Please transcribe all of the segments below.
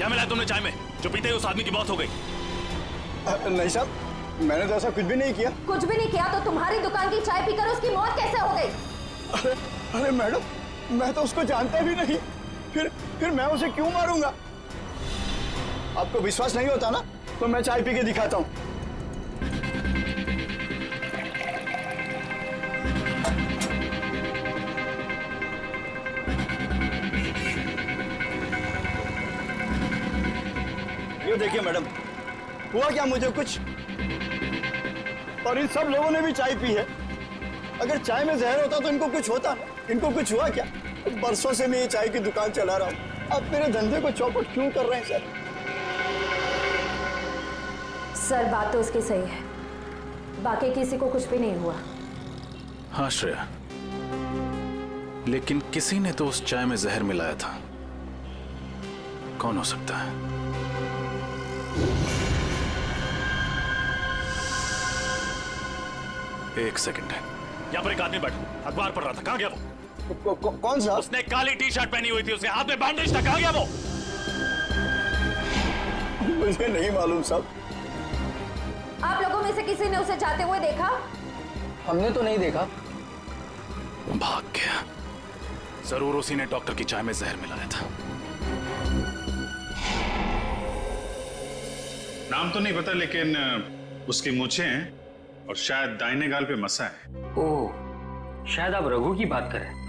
क्या मिला तुमने चाय में जो पीते ही उस आदमी की मौत हो गई? नहीं साहब, मैंने तो ऐसा कुछ भी नहीं किया। कुछ भी नहीं किया तो तुम्हारी दुकान की चाय पीकर उसकी मौत कैसे हो गई? अरे मैडम, मैं तो उसको जानता भी नहीं, फिर मैं उसे क्यों मारूंगा? आपको विश्वास नहीं होता ना, तो मैं चाय पी के दिखाता हूँ। ये देखिए मैडम, हुआ क्या मुझे कुछ, और इन सब लोगों ने भी चाय पी है। अगर चाय में जहर होता तो इनको कुछ होता, इनको कुछ हुआ क्या? बरसों से मैं ये चाय की दुकान चला रहा हूँ, अब मेरे धंधे को चौपट क्यों कर रहे हैं सर? सर बात तो उसकी सही है, बाकी किसी को कुछ भी नहीं हुआ। हाँ श्रेया, लेकिन किसी ने तो उस चाय में जहर मिलाया था। कौन हो सकता है? एक सेकंड है, यहाँ पर एक आदमी बैठा अखबार पढ़ रहा था, कहाँ गया वो? कौन सा? उसने काली टी शर्ट पहनी हुई थी, उसके हाथ में बैंडेज था, कहाँ गया वो? मुझे नहीं मालूम साहब। आप लोगों में से किसी ने उसे जाते हुए देखा? हमने तो नहीं देखा। भाग गया। जरूर उसी ने डॉक्टर की चाय में जहर मिलाया था। नाम तो नहीं पता, लेकिन उसकी मूछें हैं और शायद दाहिने गाल पे मसा है। ओह, शायद आप रघु की बात कर रहे हैं।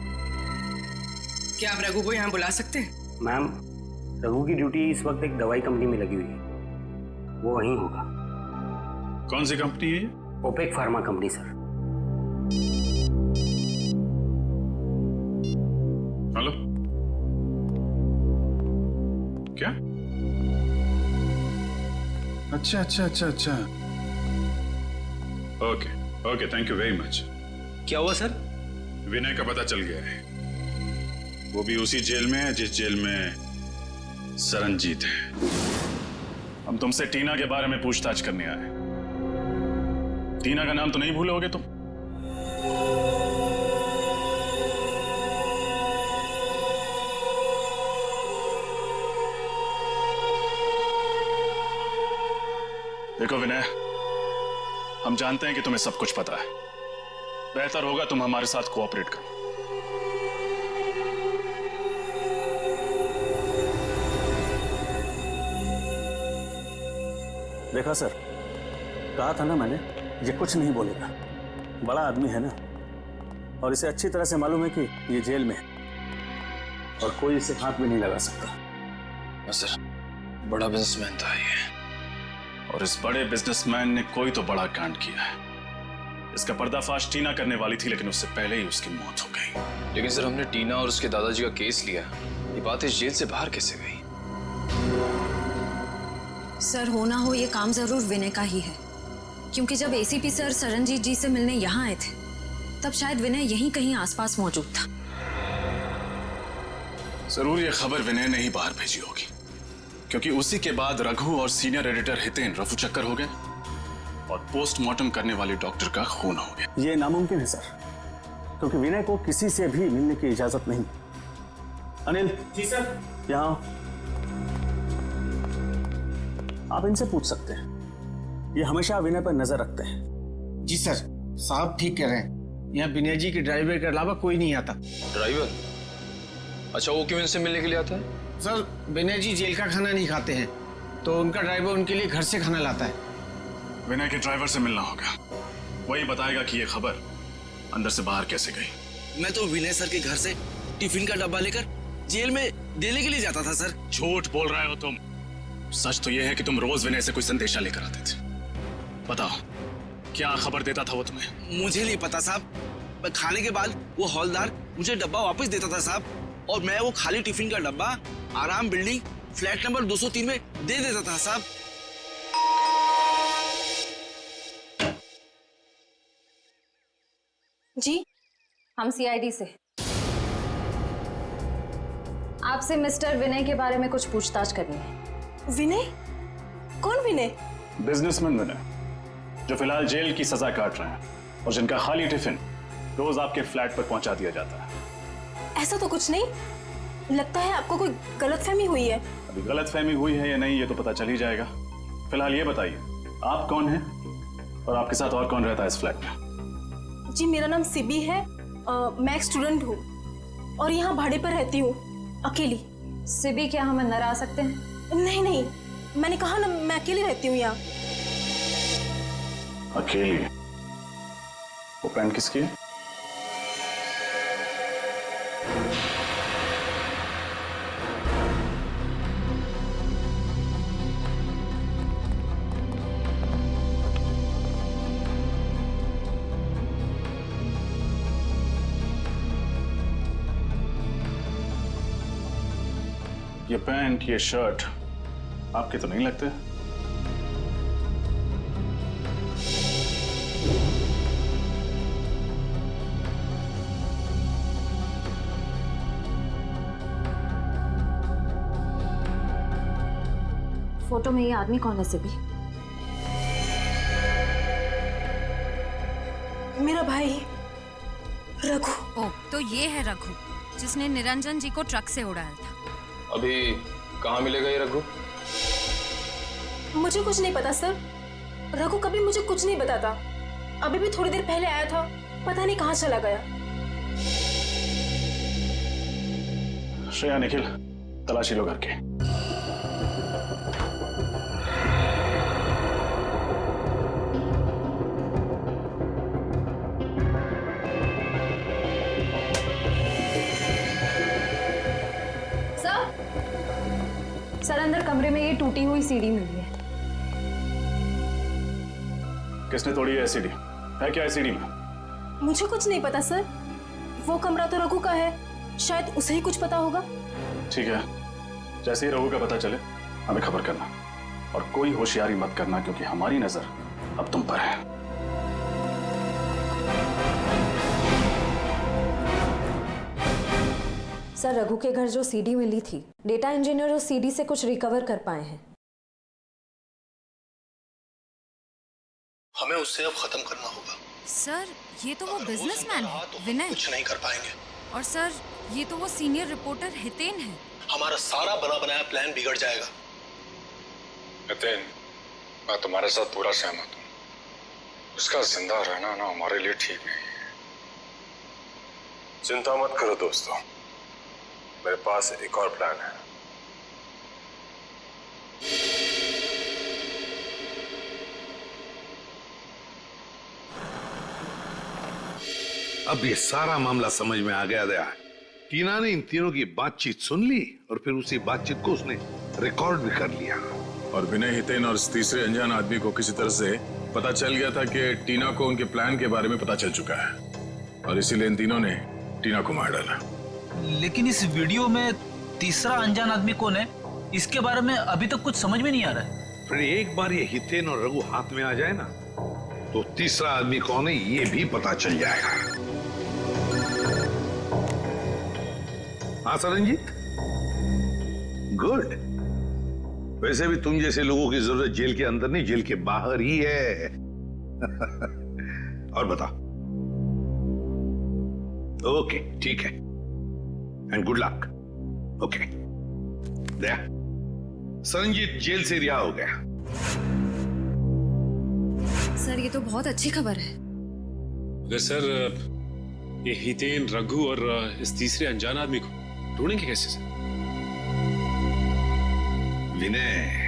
क्या आप रघु को यहाँ बुला सकते हैं? मैम, रघु की ड्यूटी इस वक्त एक दवाई कंपनी में लगी हुई है, वो वहीं होगा। कौन सी कंपनी है ये? ओपेक फार्मा कंपनी सर। हेलो, क्या? अच्छा अच्छा अच्छा अच्छा, okay, thank you very much. क्या हुआ सर? विनय का पता चल गया है, वो भी उसी जेल में है जिस जेल में सरनजीत है। हम तुमसे टीना के बारे में पूछताछ करने आए। टीना का नाम तो नहीं भूलोगे तुम? देखो विनय, हम जानते हैं कि तुम्हें सब कुछ पता है। बेहतर होगा तुम हमारे साथ कोऑपरेट करो। देखा सर, कहा था ना मैंने, ये कुछ नहीं बोलेगा। बड़ा आदमी है ना, और इसे अच्छी तरह से मालूम है कि ये जेल में है और कोई इसे हाथ भी नहीं लगा सकता। सर, बड़ा बिजनेसमैन था ये, और इस बड़े बिजनेसमैन ने कोई तो बड़ा कांड किया है। इसका पर्दाफाश टीना करने वाली थी, लेकिन उससे पहले ही उसकी मौत हो गई। लेकिन सर, हमने टीना और उसके दादाजी का केस लिया, ये बात इस जेल से बाहर कैसे गई? सर, हो ना हो ये काम जरूर विनय का ही है, क्योंकि जब एसीपी सर सरनजीत जी से मिलने यहाँ आए थे, तब शायद विनय यहीं कहीं आसपास मौजूद था। जरूर ये खबर विनय ने ही बाहर भेजी होगी, क्योंकि उसी के बाद रघु और सीनियर एडिटर हितेन रफू चक्कर हो गए और पोस्टमार्टम करने वाले डॉक्टर का खून हो गया। ये नामुमकिन है सर, क्योंकि विनय को किसी से भी मिलने की इजाजत नहीं। अनिल जी सर, यहाँ आप इनसे पूछ सकते हैं, ये हमेशा विनय पर नजर रखते हैं। जी सर, साहब ठीक कह रहे हैं, यहाँ विनय जी के ड्राइवर के अलावा कोई नहीं आता। ड्राइवर? अच्छा, वो क्यों इनसे मिलने के लिए आता है? सर, विनय जी जेल का खाना नहीं खाते हैं, तो उनका ड्राइवर उनके लिए घर से खाना लाता है। विनय के ड्राइवर से मिलना होगा, वही बताएगा कि ये खबर अंदर से बाहर कैसे गई। मैं तो विनय सर के घर से टिफिन का डब्बा लेकर जेल में देने के लिए जाता था सर। झूठ बोल रहे हो तुम। सच तो यह है कि तुम रोज विनय से कोई संदेशा लेकर आते थे। बताओ, क्या खबर देता था वो तुम्हें? मुझे नहीं पता साहब, खाने के बाद वो हौलदार मुझे डब्बा वापस देता था साहब, और मैं वो खाली टिफिन का डब्बा आराम बिल्डिंग फ्लैट नंबर 203 में दे देता था साहब। जी, हम सीआईडी से। आपसे मिस्टर विनय के बारे में कुछ पूछताछ करनी है। विनय? कौन विनय? बिजनेसमैन विनय, जो फिलहाल जेल की सजा काट रहे हैं और जिनका खाली टिफिन रोज आपके फ्लैट पर पहुंचा दिया जाता है। ऐसा तो कुछ नहीं, लगता है आपको कोई गलतफहमी हुई है। अभी गलतफहमी हुई है या नहीं ये तो पता चल ही जाएगा। फिलहाल ये बताइए आप कौन हैं और आपके साथ और कौन रहता है इस फ्लैट में? जी मेरा नाम सिबी है, मैं एक स्टूडेंट हूँ और यहाँ भाड़े पर रहती हूँ अकेली। सिबी, क्या हम अंदर आ सकते हैं? नहीं नहीं, मैंने कहा ना मैं अकेली रहती हूँ यहाँ। अकेली? वो पैंट किसकी है? ये पैंट, ये शर्ट आपके तो नहीं लगते? फोटो में ये आदमी कौन है सिबी? मेरा भाई रघु। ओ, तो ये है रघु जिसने निरंजन जी को ट्रक से उड़ाया था। अभी कहाँ मिलेगा ये रघु? मुझे कुछ नहीं पता सर, रघु कभी मुझे कुछ नहीं बताता। अभी भी थोड़ी देर पहले आया था, पता नहीं कहाँ चला गया। श्रेया, निखिल, तलाशी लो घर के। सर, अंदर कमरे में ये टूटी हुई सीढ़ी मिली है। किसने तोड़ी है सीढ़ी? है क्या है सीढ़ी में? मुझे कुछ नहीं पता सर, वो कमरा तो रघु का है, शायद उसे ही कुछ पता होगा। ठीक है, जैसे ही रघु का पता चले हमें खबर करना और कोई होशियारी मत करना क्योंकि हमारी नजर अब तुम पर है। सर, रघु के घर जो सीडी मिली थी, डेटा इंजीनियर उस सीडी से कुछ रिकवर कर पाए हैं। हमें उससे अब खत्म करना होगा। सर, ये तो वो बिजनेसमैन है विनय। कुछ नहीं कर पाएंगे। और सर, ये तो वो सीनियर रिपोर्टर हितेन है। हमारा सारा बना बनाया प्लान बिगड़ जाएगा। हितेन, मैं तुम्हारे साथ पूरा सहमत हूँ। उसका जिंदा रहना ना हमारे लिए ठीक नहीं है। चिंता मत करो दोस्तों, मेरे पास एक और प्लान है। अब ये सारा मामला समझ में आ गया। टीना ने इन तीनों की बातचीत सुन ली और फिर उसी बातचीत को उसने रिकॉर्ड भी कर लिया। और विनय, हितेन और इस तीसरे अनजान आदमी को किसी तरह से पता चल गया था कि टीना को उनके प्लान के बारे में पता चल चुका है और इसीलिए इन तीनों ने टीना को मार डाला। लेकिन इस वीडियो में तीसरा अनजान आदमी कौन है, इसके बारे में अभी तक कुछ समझ में नहीं आ रहा है। फिर एक बार ये हितेन और रघु हाथ में आ जाए ना, तो तीसरा आदमी कौन है ये भी पता चल जाएगा। हाँ सरनजीत, गुड। वैसे भी तुम जैसे लोगों की जरूरत जेल के अंदर नहीं, जेल के बाहर ही है। और बता। ओके, ठीक है, and good luck. Okay, Daya, Saranjit जेल से रिहा हो गया। सर, ये तो बहुत अच्छी खबर है। अगर सर ये हितेन, रघु और इस तीसरे अनजान आदमी को ढूंढेंगे कैसे सर? विनय,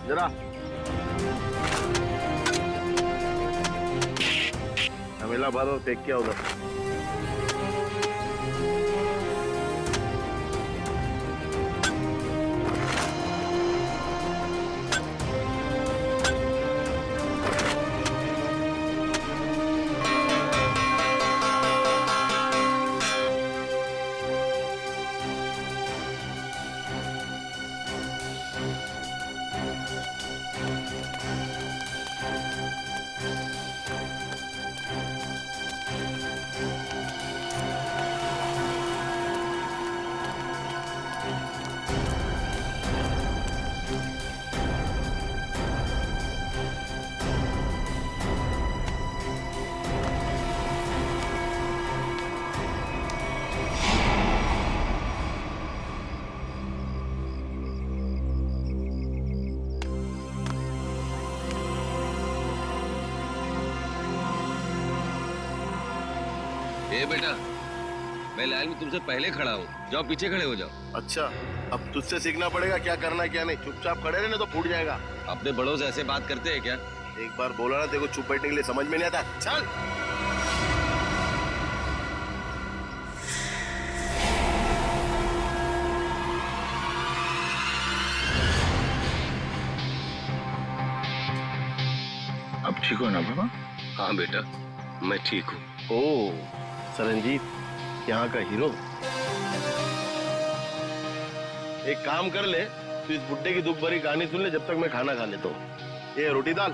जरा मिला भरो, टेक किया उधर। बेटा, मैं लाइन में तुमसे पहले खड़ा हूँ, जाओ पीछे खड़े हो जाओ। अच्छा, अब तुझसे सीखना पड़ेगा क्या करना क्या नहीं। चुपचाप खड़े रहने तो फूट जाएगा। अपने बड़ों से ऐसे बात करते हैं क्या? एक बार बोला ना, देखो चुप बैठने के लिए समझ में नहीं आता। चल। अब ठीक हो ना बाबा? हाँ बेटा, मैं ठीक हूँ। ओ, सरनजीत, यहाँ का हीरो। एक काम कर ले, तू इस बुड्ढे की दुख भरी कहानी सुन ले जब तक मैं खाना खा लेता हूँ। ये रोटी दाल।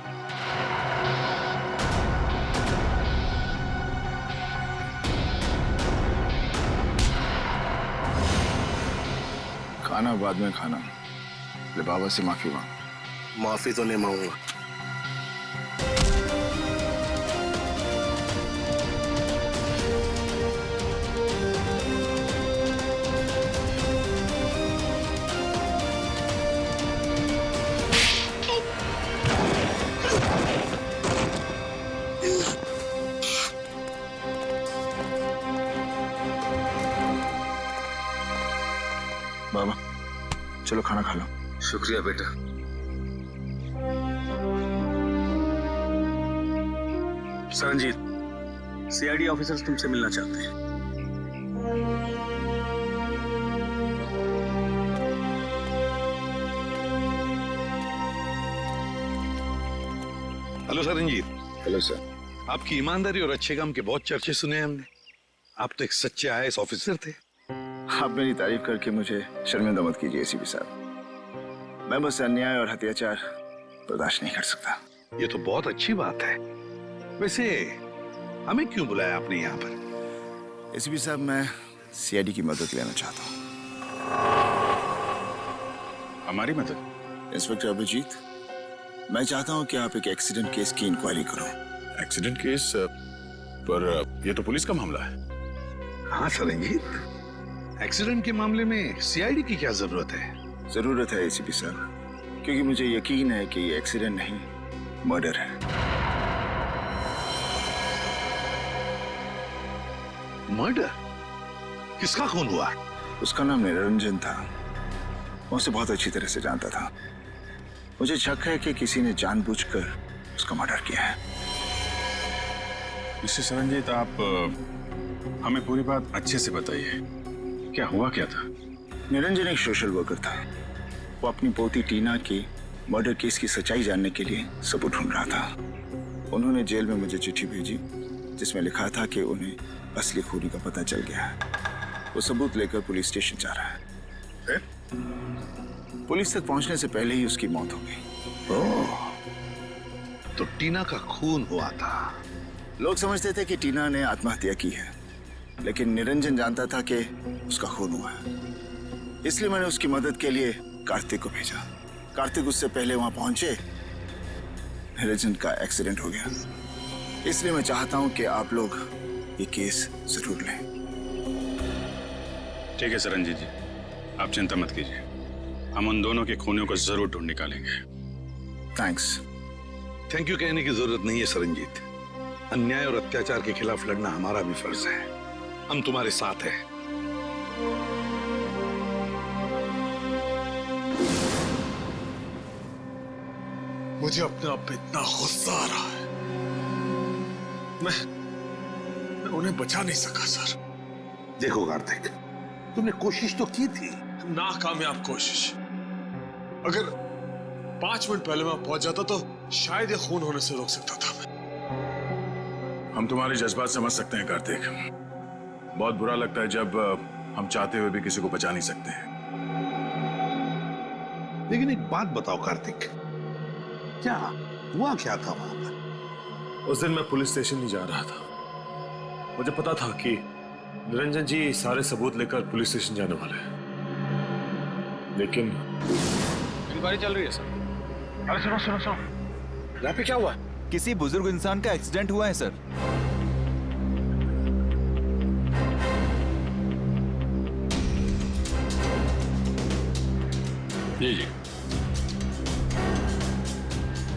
खाना बाद में खाना। ले बाबा से माफी मांग। माफी तो नहीं मांगूंगा। बाबा चलो खाना खा लो। शुक्रिया बेटा। सरनजीत, सीआईडी ऑफिसर्स तुमसे मिलना चाहते हैं। हेलो सरनजीत। Hello sir. आपकी ईमानदारी और अच्छे काम के बहुत चर्चे सुने हैं हमने। आप तो एक सच्चे आईएएस ऑफिसर थे। आप मेरी तारीफ करके मुझे शर्मिंदा मत कीजिए एसीपी साहब। मैं बस अन्याय और अत्याचार बर्दाश्त नहीं कर सकता। ये तो बहुत अच्छी बात है। वैसे हमें क्यों बुलाया आपने यहाँ पर? एसीपी साहब, मैं सीआईडी की मदद लेना चाहता हूँ। हमारी मदद? इंस्पेक्टर अभिजीत, मैं चाहता हूँ कि आप एक एक्सीडेंट केस की इंक्वायरी करो। Accident case? पर ये तो पुलिस का मामला है। हाँ सरनजीत, एक्सीडेंट के मामले में सीआईडी की क्या जरूरत है? जरूरत है एसीपी साहब, क्योंकि मुझे यकीन है कि ये एक्सीडेंट नहीं, मर्डर है। मर्डर? किसका खून हुआ? उसका नाम निरंजन था। मैं उसे बहुत अच्छी तरह से जानता था। मुझे शक है कि किसी ने जानबूझकर उसका मर्डर किया है। मिस्टर सरनजीत, आप हमें पूरी बात अच्छे से बताइए। क्या हुआ क्या था? निरंजन एक सोशल वर्कर था। वो अपनी पोती टीना की मर्डर केस की सच्चाई जानने के लिए सबूत ढूंढ रहा था। उन्होंने जेल में मुझे चिट्ठी भेजी जिसमें लिखा था कि उन्हें असली खूनी का पता चल गया है। वो सबूत लेकर पुलिस स्टेशन जा रहा है। पुलिस तक पहुंचने से पहले ही उसकी मौत हो गई। ओह, तो टीना का खून हुआ था। लोग समझते थे कि टीना ने आत्महत्या की है, लेकिन निरंजन जानता था कि उसका खून हुआ है। इसलिए मैंने उसकी मदद के लिए कार्तिक को भेजा। कार्तिक उससे पहले वहां पहुंचे, निरंजन का एक्सीडेंट हो गया। इसलिए मैं चाहता हूं कि आप लोग ये केस जरूर लें। ठीक है सरनजीत जी, आप चिंता मत कीजिए। हम उन दोनों के खूनियों को जरूर ढूंढ निकालेंगे। थैंक्स। थैंक यू कहने की जरूरत नहीं है सरनजीत। अन्याय और अत्याचार के खिलाफ लड़ना हमारा भी फर्ज है। हम तुम्हारे साथ हैं। मुझे अपने आप पे इतना गुस्सा आ रहा है। मैं उन्हें बचा नहीं सका सर। देखो कार्तिक, तुमने कोशिश तो की थी। नाकामयाब कोशिश। अगर 5 मिनट पहले मैं पहुंच जाता तो शायद ये खून होने से रोक सकता था। हम तुम्हारे जज्बात समझ सकते हैं कार्तिक। बहुत बुरा लगता है जब हम चाहते हुए भी किसी को बचा नहीं सकते हैं। लेकिन एक बात बताओ कार्तिक, क्या हुआ क्या था वहां पर? उस दिन मैं पुलिस स्टेशन नहीं जा रहा था। मुझे पता था कि निरंजन जी सारे सबूत लेकर पुलिस स्टेशन जाने वाले हैं, लेकिन इंक्वायरी चल रही है सर। अरे सुनो सुनो सुनो, यहाँ पे क्या हुआ? किसी बुजुर्ग इंसान का एक्सीडेंट हुआ है सर। जी जी।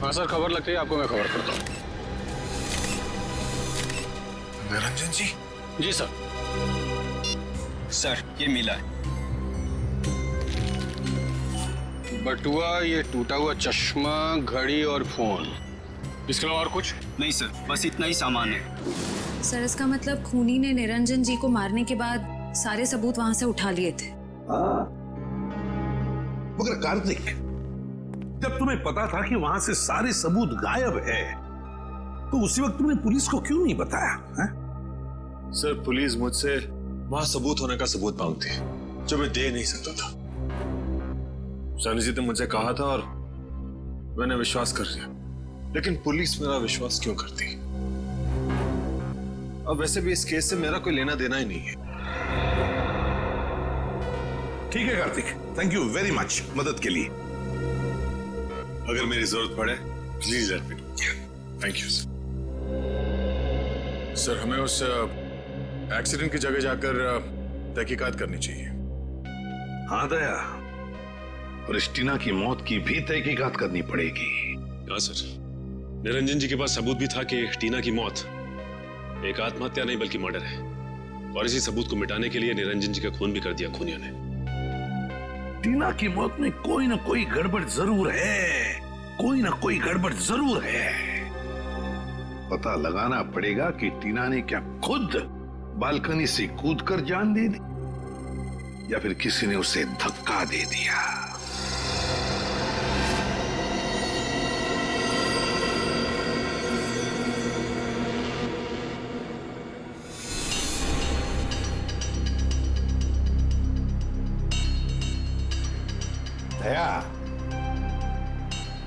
हाँ सर, खबर लगती है आपको, मैं खबर करता हूँ। निरंजन जी जी सर। सर ये मिला है। बटुआ, ये टूटा हुआ चश्मा, घड़ी और फोन, इसके अलावा और कुछ नहीं सर, बस इतना ही सामान है। सर इसका मतलब खूनी ने निरंजन जी को मारने के बाद सारे सबूत वहां से उठा लिए थे। मगर कार्तिक, जब तुम्हें पता था कि वहां से सारे सबूत गायब है, तो उसी वक्त तुमने पुलिस को क्यों नहीं बताया है? सर पुलिस मुझसे वहां सबूत होने का सबूत मांगती जो मैं दे नहीं सकता था। सरनजीत ने मुझे कहा था और मैंने विश्वास कर लिया, लेकिन पुलिस मेरा विश्वास क्यों करती? अब वैसे भी इस केस से मेरा कोई लेना देना ही नहीं है। ठीक है Kartik, thank you very much मदद के लिए। अगर मेरी जरूरत पड़े please let me know. Thank you sir. Sir हमें उस एक्सीडेंट की जगह जाकर तहकीकात करनी चाहिए। हाँ दया, और इस टीना की मौत की भी तहकीकात करनी पड़ेगी। हाँ सर, निरंजन जी के पास सबूत भी था कि टीना की मौत एक आत्महत्या नहीं बल्कि मर्डर है, और इसी सबूत को मिटाने के लिए निरंजन जी का खून भी कर दिया खूनियों ने। टीना की मौत में कोई ना कोई गड़बड़ जरूर है, कोई ना कोई गड़बड़ जरूर है। पता लगाना पड़ेगा कि टीना ने क्या खुद बालकनी से कूदकर जान दे दी, या फिर किसी ने उसे धक्का दे दिया। दया,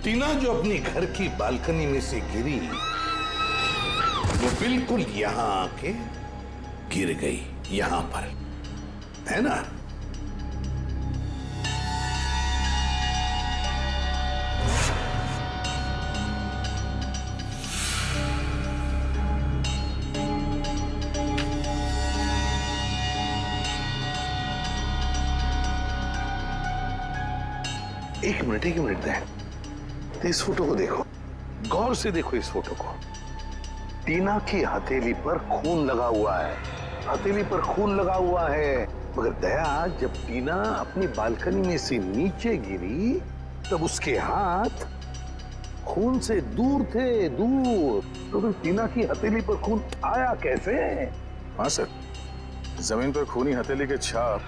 टीना जो अपनी घर की बालकनी में से गिरी, वो बिल्कुल यहां आके गिर गई, यहां पर, है ना? एक मिनट दे। इस फोटो को देखो, गौर से देखो इस फोटो को। टीना की हथेली पर खून लगा हुआ है, हथेली पर खून लगा हुआ है। मगर दया, जब टीना अपनी बालकनी में से नीचे गिरी तब उसके हाथ खून से दूर थे, दूर। तो फिर टीना की हथेली पर खून आया कैसे? हाँ सर, जमीन पर खूनी हथेली के छाप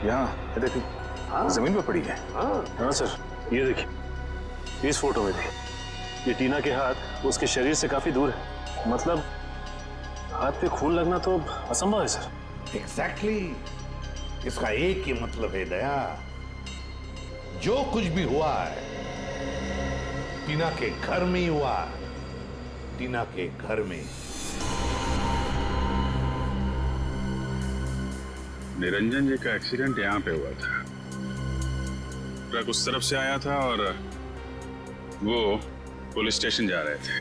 यहाँ देखिए, हाँ? जमीन पर पड़ी है। हाँ सर, ये देखिए, इस फोटो में देखिए, ये टीना के हाथ उसके शरीर से काफी दूर है। मतलब हाथ पे खून लगना तो असंभव है सर। एग्जैक्टली, इसका एक ही मतलब है दया, जो कुछ भी हुआ है टीना के घर में ही हुआ, टीना के घर में। निरंजन जी का एक्सीडेंट यहाँ पे हुआ था। ट्रक उस तरफ से आया था और वो पुलिस स्टेशन जा रहे थे।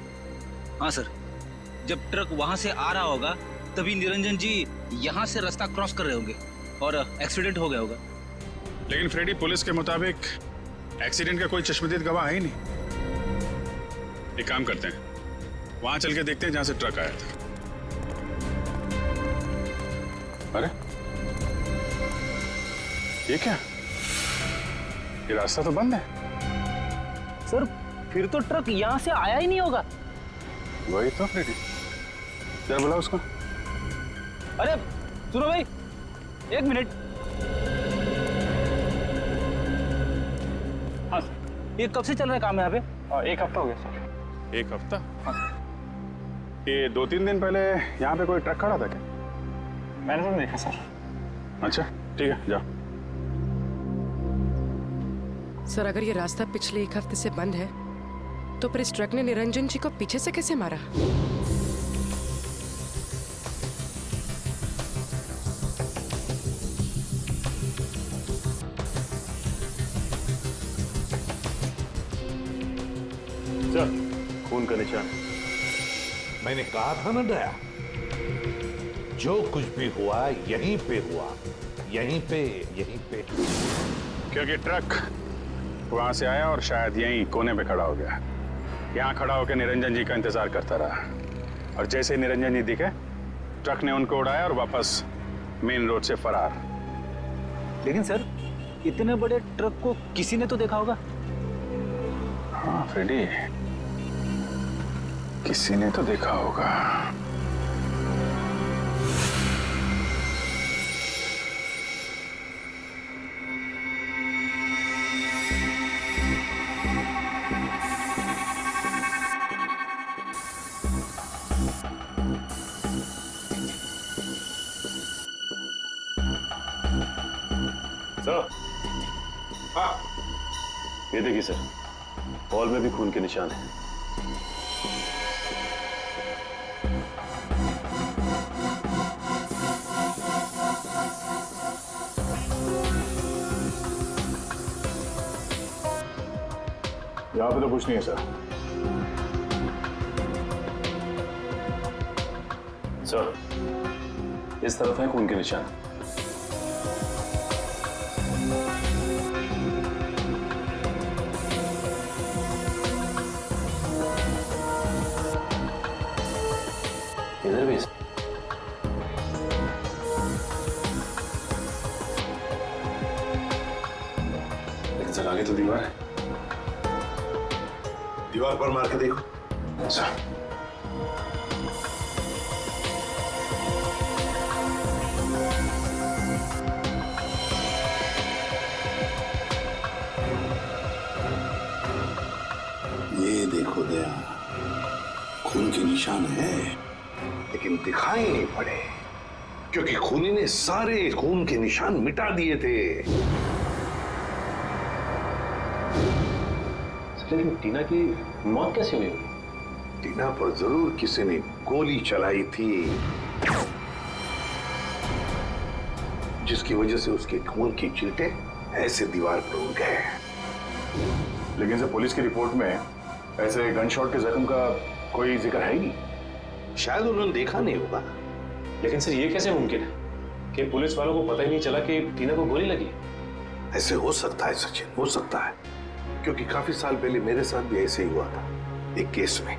हाँ सर, जब ट्रक वहां से आ रहा होगा तभी निरंजन जी यहाँ से रास्ता क्रॉस कर रहे होंगे और एक्सीडेंट हो गया होगा। लेकिन फ्रेडी, पुलिस के मुताबिक एक्सीडेंट का कोई चश्मदीद गवाह है ही नहीं। एक काम करते हैं, वहां चल के देखते हैं जहां से ट्रक आया था। अरे ये क्या, ये रास्ता तो बंद है। सर फिर तो ट्रक यहाँ से आया ही नहीं होगा। वही तो फ्रेडी, क्या बोला उसको? अरे सुनो भाई, एक मिनट। हाँ, ये कब से चल रहा है काम यहाँ पे? एक हफ्ता हो गया सर। एक हफ्ता? हाँ। ये 2-3 दिन पहले यहाँ पे कोई ट्रक खड़ा था क्या? मैंने तो देखा सर। अच्छा ठीक है, जाओ। सर अगर ये रास्ता पिछले एक हफ्ते से बंद है तो फिर इस ट्रक ने निरंजन जी को पीछे से कैसे मारा? सर, खून का निशान। मैंने कहा था ना दया, जो कुछ भी हुआ यहीं पे हुआ, यहीं पे, यहीं पे। क्योंकि ट्रक वहां से आया और शायद यहीं कोने पे खड़ा हो गया। यहाँ खड़ा होकर निरंजन जी का इंतजार करता रहा, और जैसे ही निरंजन जी दिखे ट्रक ने उनको उड़ाया और वापस मेन रोड से फरार। लेकिन सर, इतने बड़े ट्रक को किसी ने तो देखा होगा। हाँ फ्रेडी, किसी ने तो देखा होगा। सर, हाँ, ये देखिए सर, हॉल में भी खून के निशान हैं। यहाँ पे तो कुछ नहीं है सर। सर, इस तरफ है खून के निशान। इधर भी। लेकिन सर, आगे तो दीवार है। दीवार पर मार के देखो। अच्छा। ये देखो दया, खून के निशान है, लेकिन दिखाई नहीं पड़े क्योंकि खूनी ने सारे खून के निशान मिटा दिए थे। लेकिन टीना की मौत कैसे हुई? टीना पर जरूर किसी ने गोली चलाई थी, जिसकी वजह से उसके खून की चींटे ऐसे दीवार पर उड़ गए। लेकिन सर, पुलिस की रिपोर्ट में ऐसे गन शॉट के जख्म का कोई जिक्र है ही नहीं। शायद उन्होंने देखा नहीं होगा। लेकिन सर, ये कैसे मुमकिन है कि पुलिस वालों को पता ही नहीं चला कि टीना को गोली लगी? ऐसे हो सकता है सचिन, हो सकता है, क्योंकि काफी साल पहले मेरे साथ भी ऐसे ही हुआ था एक केस में।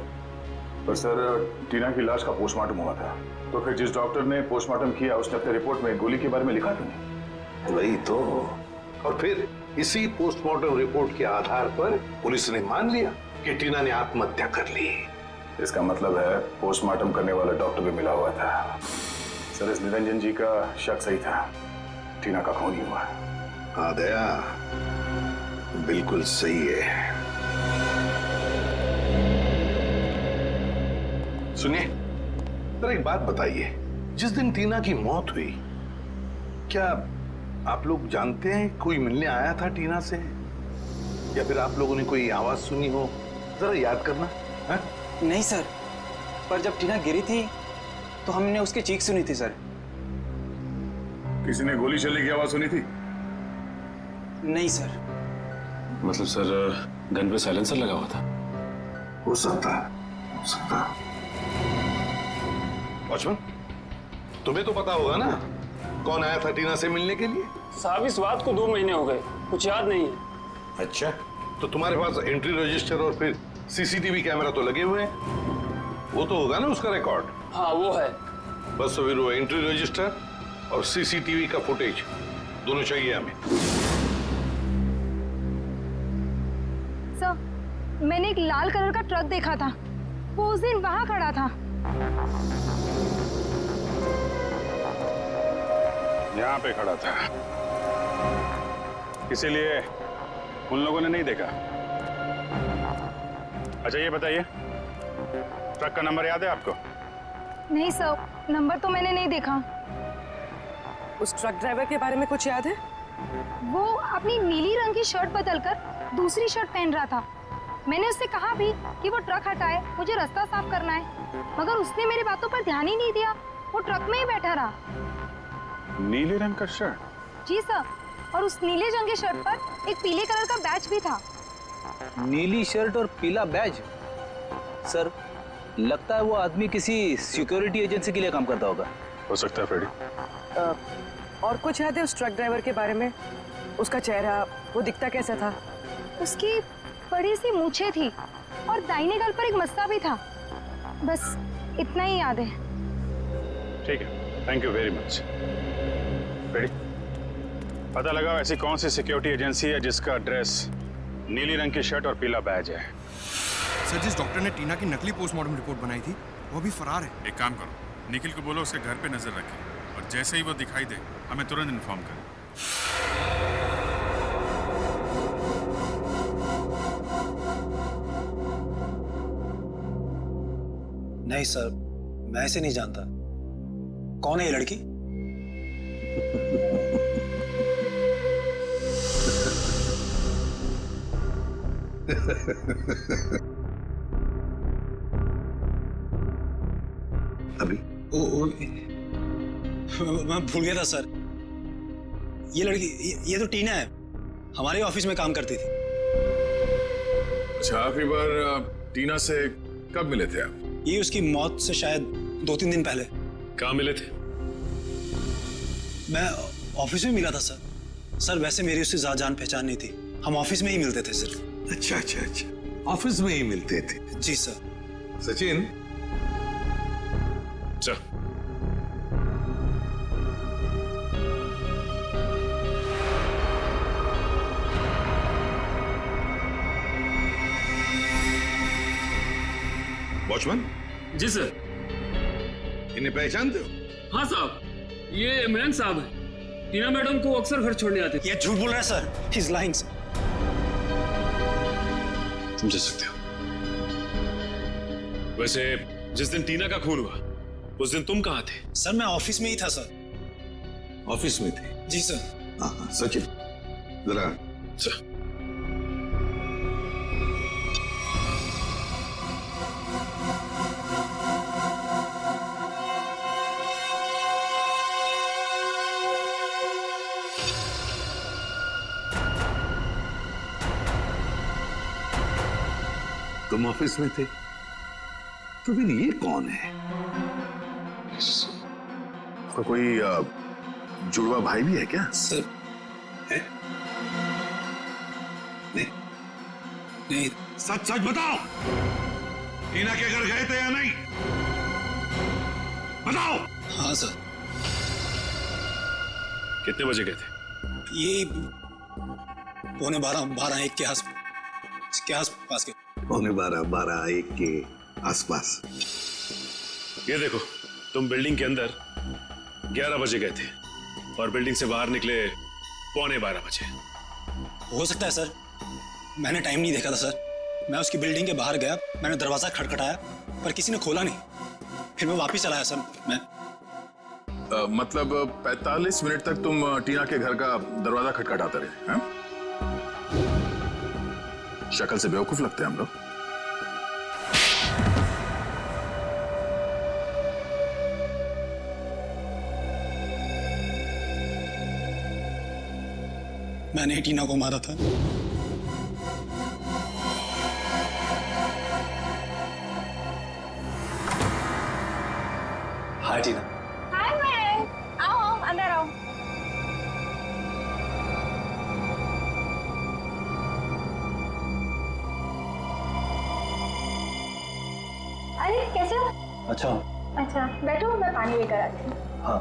पर सर, टीना की लाश का पोस्टमार्टम हुआ था, तो फिर जिस डॉक्टर ने पोस्टमार्टम किया उसने अपने रिपोर्ट में गोली के बारे में लिखा क्यों नहीं? वही तो। और फिर इसी पोस्टमार्टम रिपोर्ट के आधार पर पुलिस ने मान लिया कि टीना ने आत्महत्या कर ली। इसका मतलब है पोस्टमार्टम करने वाला डॉक्टर भी मिला हुआ था। सर, इस निरंजन जी का शक सही था, टीना का खून ही हुआ। हाँ दया, बिल्कुल सही है। सुनिए, जरा एक बात बताइए, जिस दिन टीना की मौत हुई, क्या आप लोग जानते हैं कोई मिलने आया था टीना से, या फिर आप लोगों ने कोई आवाज सुनी हो? जरा याद करना। है? नहीं सर, पर जब टीना गिरी थी तो हमने उसकी चीख सुनी थी सर। किसी ने गोली चलने की आवाज सुनी थी? नहीं सर। मतलब सर, गन पे साइलेंसर लगा हुआ था? हो सकता है, हो सकता है। वॉचमैन, तुम्हें तो पता होगा ना कौन आया था टीना से मिलने के लिए? साहब, इस बात को 2 महीने हो गए, कुछ याद नहीं है। अच्छा, तो तुम्हारे पास एंट्री रजिस्टर और फिर सीसीटीवी कैमरा तो लगे हुए हैं, वो तो होगा ना उसका रिकॉर्ड? हाँ, वो है। बस तो फिर वो एंट्री रजिस्टर और सीसीटीवी का फुटेज दोनों चाहिए हमें। सर, मैंने एक लाल कलर का ट्रक देखा था, वो उस दिन वहां खड़ा था। यहाँ पे खड़ा था, इसीलिए उन लोगों ने नहीं देखा। अच्छा ये बताइए, ट्रक का नंबर याद है आपको? नहीं सर, नंबर तो मैंने नहीं देखा। उस ट्रक ड्राइवर के बारे में कुछ याद है? वो अपनी नीली रंग की शर्ट बदलकर दूसरी शर्ट पहन रहा था। मैंने उससे कहा भी कि वो ट्रक हटाए, मुझे रास्ता साफ करना है, मगर उसने मेरी बातों पर ध्यान ही नहीं दिया, वो ट्रक में ही बैठा रहा। नीले रंग का शर्ट? जी सर, और उस नीले रंग की शर्ट पर एक पीले कलर का बैच भी था। नीली शर्ट और पीला बैज? सर, लगता है वो आदमी किसी सिक्योरिटी एजेंसी के लिए काम करता होगा। हो सकता है फ्रेडी। और कुछ याद है उस ट्रक ड्राइवर के बारे में? उसका चेहरा, वो दिखता कैसा था? उसकी बड़ी सी मूछें थी और दाहिने गाल पर एक मस्सा भी था। बस इतना ही याद है। ठीक है, thank you very much. Ready? पता लगाओ ऐसी कौन सी सिक्योरिटी एजेंसी है जिसका एड्रेस नीली रंग की शर्ट और पीला बैज है। सर, जिस डॉक्टर ने टीना की नकली पोस्टमार्टम रिपोर्ट बनाई थी वो अभी फरार है। एक काम करो, निखिल को बोलो उसके घर पे नजर रखे और जैसे ही वो दिखाई दे हमें तुरंत इन्फॉर्म करें। नहीं सर, मैं ऐसे नहीं जानता। कौन है ये लड़की? अभी मैं भूल गया था सर। ये लड़की, ये तो टीना है, हमारे ऑफिस में काम करती थी। अच्छा, आखिरी बार टीना से कब मिले थे आप? ये उसकी मौत से शायद 2-3 दिन पहले। कहाँ मिले थे? मैं ऑफिस में मिला था सर। सर वैसे मेरी उससे ज्यादा जान पहचान नहीं थी, हम ऑफिस में ही मिलते थे सिर्फ। अच्छा अच्छा अच्छा, ऑफिस में ही मिलते थे? जी सर। सचिन, अच्छा, वॉचमैन। जी सर। इन्हें पहचानते हो? हाँ साहब, ये इमरान साहब है। टीना मैडम को अक्सर घर छोड़ने आते थे। ये झूठ बोल रहा है सर, ही इज लाइंग। समझ सकते हो। वैसे जिस दिन टीना का खून हुआ उस दिन तुम कहाँ थे? सर मैं ऑफिस में ही था सर। ऑफिस में थे? जी सर। हाँ, सचिन जरा। तुम ऑफिस में थे तो फिर ये कौन है? आपका कोई जुड़वा भाई भी है क्या? सर है? नहीं। सच सच बताओ, टीना के घर गए थे या नहीं? बताओ। हाँ सर। कितने बजे गए थे? ये 12:45 के आसपास के। 12:45 के आसपास। ये देखो, तुम बिल्डिंग के अंदर 11 बजे गए थे और बिल्डिंग से बाहर निकले 11:15 बजे। हो सकता है सर, मैंने टाइम नहीं देखा था सर। मैं उसकी बिल्डिंग के बाहर गया, मैंने दरवाजा खटखटाया पर किसी ने खोला नहीं। फिर मैं वापस चला आया सर। मैं मतलब 45 मिनट तक तुम टीना के घर का दरवाजा खटखटाते रहे हैं? शक्ल से बेवकूफ लगते हैं हम लोग। मैंने टीना को मारा था। हाय टीना। हाय मैम, आओ अंदर आओ। अरे कैसे हो? अच्छा बैठो, मैं पानी लेकर आती हूँ। हाँ।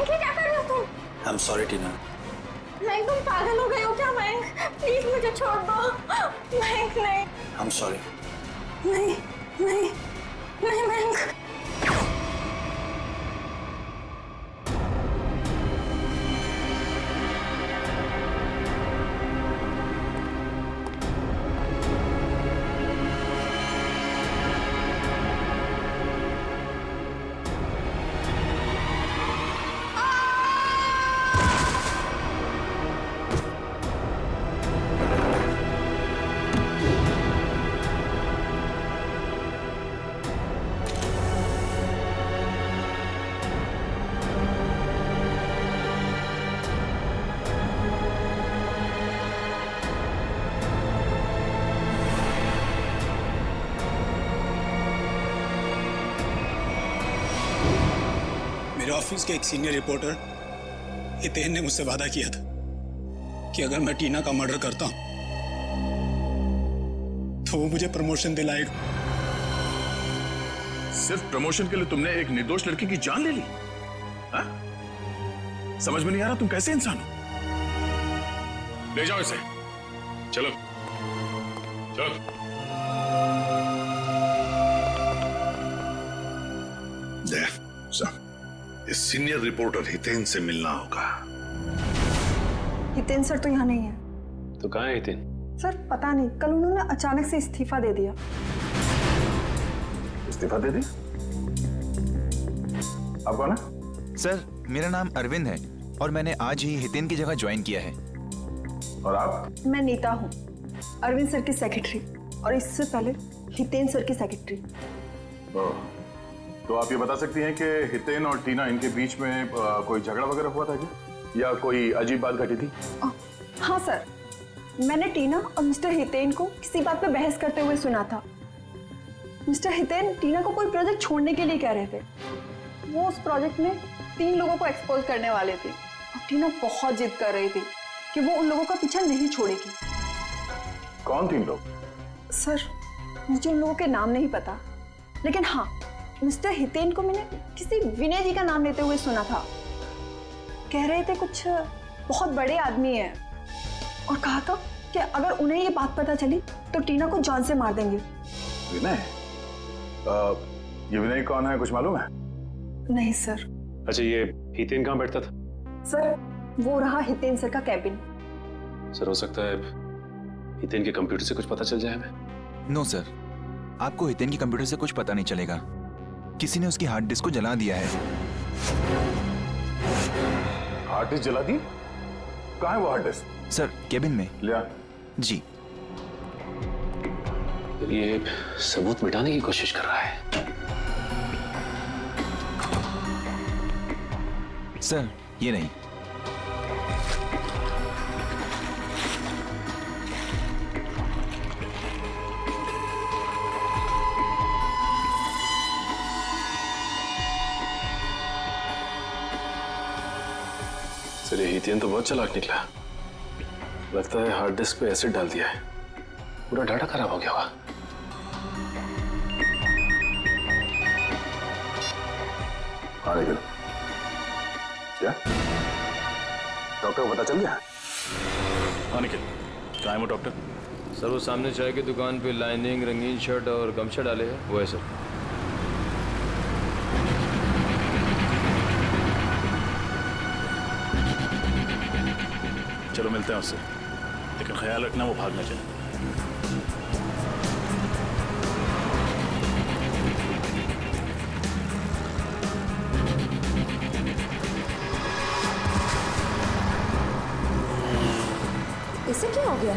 क्या कर रहे हो तुम? आई एम सॉरी टीना। मैं तुम पागल हो गए हो क्या मैंक? प्लीज मुझे छोड़ दो। मैंक नहीं। I am sorry. नहीं नहीं नहीं मैंक। मेरे ऑफिस के एक सीनियर रिपोर्टर हितेन ने मुझसे वादा किया था कि अगर मैं टीना का मर्डर करता हूं तो वो मुझे प्रमोशन दिलाएगा। सिर्फ प्रमोशन के लिए तुमने एक निर्दोष लड़की की जान ले ली? हा? समझ में नहीं आ रहा तुम कैसे इंसान हो? ले जाओ इसे। चलो चलो। इस सीनियर रिपोर्टर हितेन से मिलना होगा। हितेन सर तो यहाँ नहीं है। तो कहाँ है हितेन? सर पता नहीं, कल उन्होंने अचानक से इस्तीफा दे दिया। इस्तीफा दे दी? आप कौन है? सर मेरा नाम अरविंद है और मैंने आज ही हितेन की जगह ज्वाइन किया है। और आप? मैं नीता हूँ, अरविंद सर की सेक्रेटरी, और इससे पहले हितेन सर की सेक्रेटरी। तो आप ये बता सकती हैं कि हितेन और टीना इनके बीच में कोई झगड़ा वगैरह हुआ था क्या, या कोई अजीब बात घटी थी? हाँ सर, मैंने टीना और मिस्टर हितेन को किसी बात पे बहस करते हुए सुना था। मिस्टर हितेन टीना को कोई प्रोजेक्ट छोड़ने के लिए कह रहे थे। वो उस प्रोजेक्ट में 3 लोगों को एक्सपोज करने वाले थे और टीना बहुत जिद कर रही थी कि वो उन लोगों का पीछा नहीं छोड़ेगी। कौन 3 लोग? सर मुझे उन लोगों के नाम नहीं पता, लेकिन हाँ, मिस्टर हितेन को मैंने किसी विनय जी का नाम लेते हुए सुना था। कह रहे थे कुछ बहुत बड़े आदमी हैं और कहा था कि अगर उन्हें ये बात पता चली तो टीना को जान से मार देंगे। विनय? ये विनय कौन है, कुछ मालूम है? नहीं सर। अच्छा, ये हितेन कहाँ बैठता था? सर वो रहा हितेन सर का कैबिन। सर हो सकता है हितेन के कंप्यूटर से कुछ पता चल जाए हमें। नो सर, आपको हितेन के कंप्यूटर से कुछ पता नहीं चलेगा। किसी ने उसकी हार्ड डिस्क को जला दिया है। हार्ड डिस्क जला दी? कहाँ है वो हार्ड डिस्क? सर केबिन में। लिया जी। ये सबूत मिटाने की कोशिश कर रहा है। सर ये नहीं। सर ये हितेन तो बहुत चालाक निकला। लगता है हार्ड डिस्क पे एसिड डाल दिया है, पूरा डाटा खराब हो गया होगा। हाँ निकल। क्या डॉक्टर को पता चल गया? हाँ निकल, कहाँ है वो डॉक्टर? सर वो सामने चाय की दुकान पे लाइनिंग, रंगीन शर्ट और गमछा डाले हैं, वो है सर। चलो मिलते हैं उससे, लेकिन ख्याल रखना वो भाग न जाए। इसे क्या हो गया?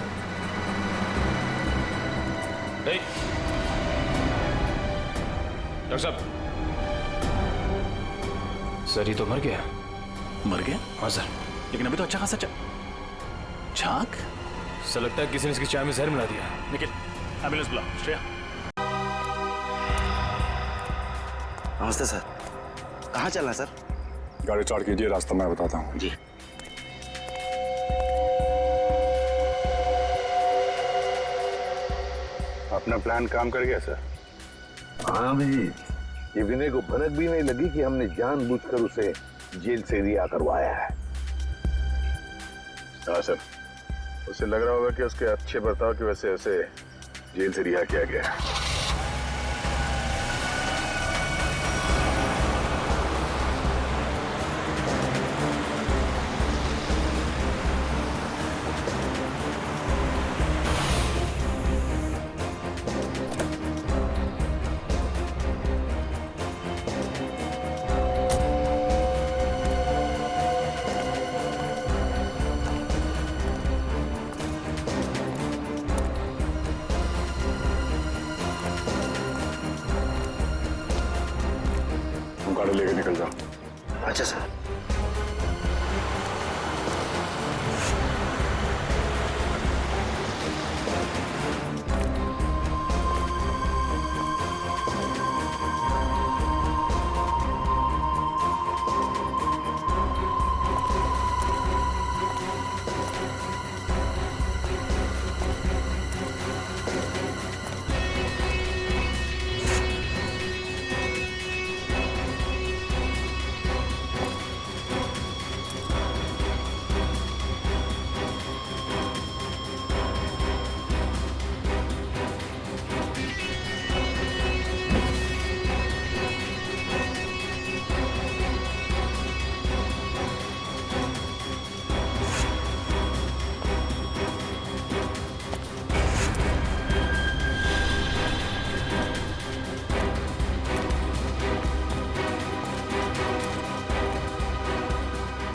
डॉक्टर साहब, सर ये तो मर गया। मर गया? हाँ सर। लेकिन अभी तो अच्छा खासा झाग। सर लगता है किसी ने इसकी चाय में जहर मिला दिया। निखिल, एम्बुलेंस बुलाओ। श्रेया। नमस्ते सर, कहाँ चलना सर? गाड़ी स्टार्ट कीजिए, रास्ता मैं बताता हूँ। जी। अपना प्लान काम कर गया सर? हाँ भी, ये विनय को भनक भी नहीं लगी कि हमने जानबूझकर उसे जेल से रिहा करवाया है। हाँ सर, उसे लग रहा होगा कि उसके अच्छे बर्ताव की वजह से उसे जेल से रिहा किया गया है। गाड़ी लेके निकल जाओ। अच्छा सर।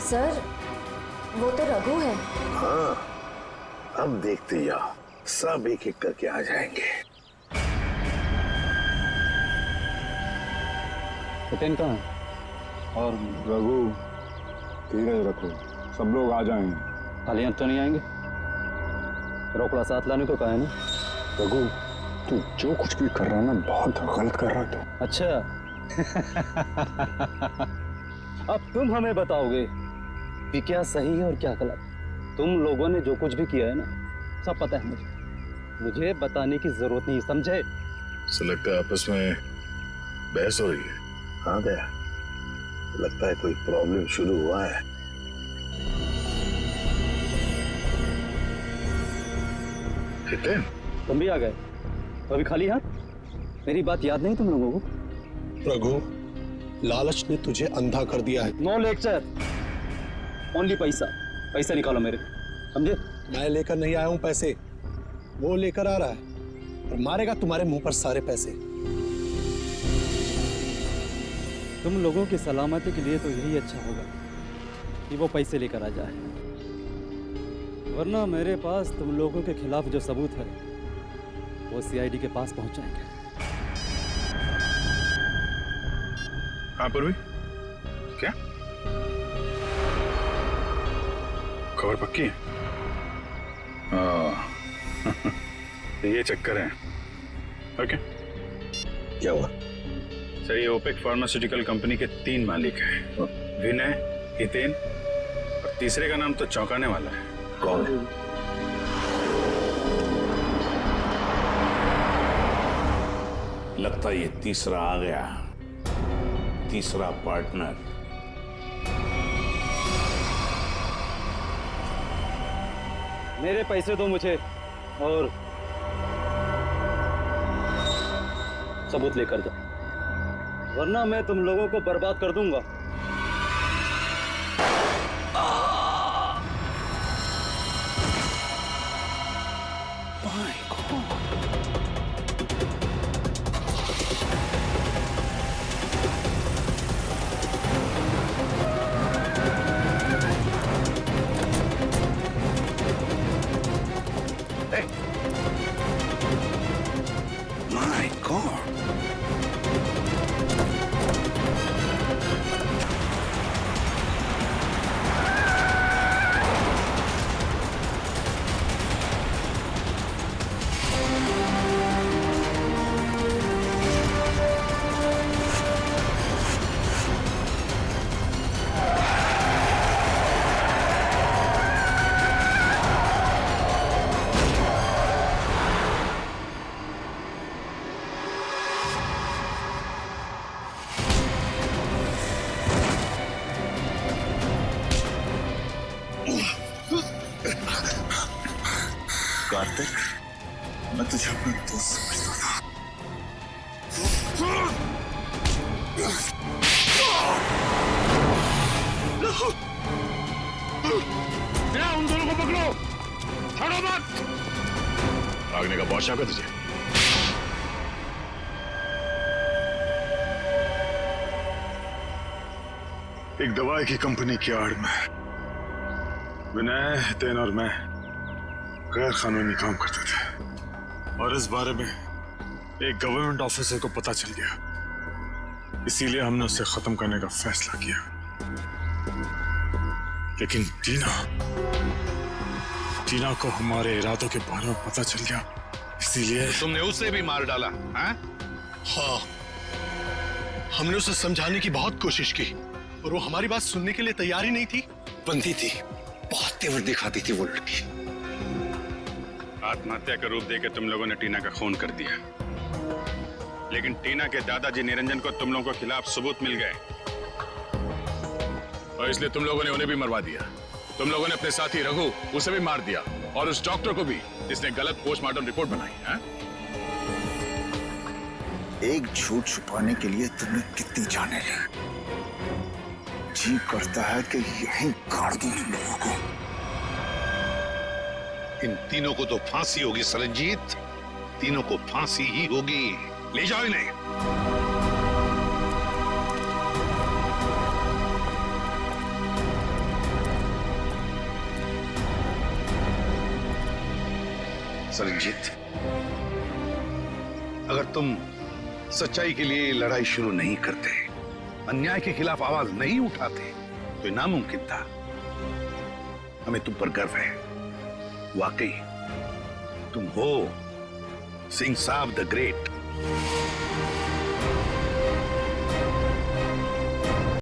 सर वो तो रघु है। हाँ, अब देखते जाओ, सब एक एक करके आ जाएंगे। हितेन कहाँ है? और रघु, धीरज रखो, सब लोग आ जाएंगे। हालियां तो नहीं आएंगे? रोकड़ा साथ लाने को कहा है ना? रघु, तू जो कुछ भी कर रहा है ना, बहुत गलत कर रहा है तू। अच्छा अब तुम हमें बताओगे कि क्या सही है और क्या गलत। तुम लोगों ने जो कुछ भी किया है ना, सब पता है मुझे बताने की जरूरत नहीं, समझे? से लगता है आपस में बहस हो रही है। हाँ दया, लगता है कोई प्रॉब्लम शुरू हुआ है। हितेन, तुम भी आ गए? अभी खाली हाथ? मेरी बात याद नहीं तुम लोगों को? रघु, लालच ने तुझे अंधा कर दिया है। नो लेक्चर, ओनली पैसा। पैसा निकालो मेरे, समझे? मैं लेकर नहीं आया हूं पैसे, वो लेकर आ रहा है और मारेगा तुम्हारे मुंह पर सारे पैसे। तुम लोगों की सलामती के लिए तो यही अच्छा होगा कि वो पैसे लेकर आ जाए, वरना मेरे पास तुम लोगों के खिलाफ जो सबूत है वो सीआईडी के पास पहुंच जाएंगे। हाँ पूर्वी, क्या खबर पक्की है? ये चक्कर है। ओके, क्या हुआ? सर, ये ओपेक फार्मास्यूटिकल कंपनी के 3 मालिक हैं, विनय, हितेन और तीसरे का नाम तो चौंकाने वाला है। कौन है? लगता ये तीसरा आ गया, तीसरा पार्टनर। मेरे पैसे दो मुझे और सबूत लेकर जाओ, वरना मैं तुम लोगों को बर्बाद कर दूंगा। My God. कार्तिक, मैं तुझे अपना दोस्त समझता था। उन दोनों को पकड़ो, छोड़ो मत। भागने का बहुत शौक है तुझे? एक दवाई की कंपनी की आड़ में विनय, हितेन और मैं गैर कानूनी काम करते थे, और इस बारे में एक गवर्नमेंट ऑफिसर को पता चल गया, इसीलिए हमने उसे खत्म करने का फैसला किया। लेकिन टीना को हमारे इरादों के बारे में पता चल गया, इसीलिए तुमने उसे भी मार डाला? हाँ, हमने उसे समझाने की बहुत कोशिश की और वो हमारी बात सुनने के लिए तैयार ही नहीं थी। बंदी थी, बहुत तेवर दिखाती थी वो लड़की। आत्महत्या का रूप देकर तुम लोगों ने टीना का खून कर दिया, लेकिन टीना के दादाजी निरंजन को तुम लोगों के खिलाफ सबूत मिल गए, और इसलिए तुम लोगों ने उन्हें भी मरवा दिया। तुम लोगों ने अपने साथी रघु, उसे भी मार दिया, और उस डॉक्टर को भी जिसने गलत पोस्टमार्टम रिपोर्ट बनाई है। एक झूठ छुपाने के लिए तुमने कितनी जाने ली। जी करता है कि यहीं गाड़ दूं तुम लोगों को। इन तीनों को तो फांसी होगी सरनजीत, तीनों को फांसी ही होगी। ले जाओ इन्हें। सरनजीत, अगर तुम सच्चाई के लिए लड़ाई शुरू नहीं करते, अन्याय के खिलाफ आवाज नहीं उठाते, तो ये नामुमकिन था। हमें तुम पर गर्व है। वाकई तुम हो सिंह साहब द ग्रेट।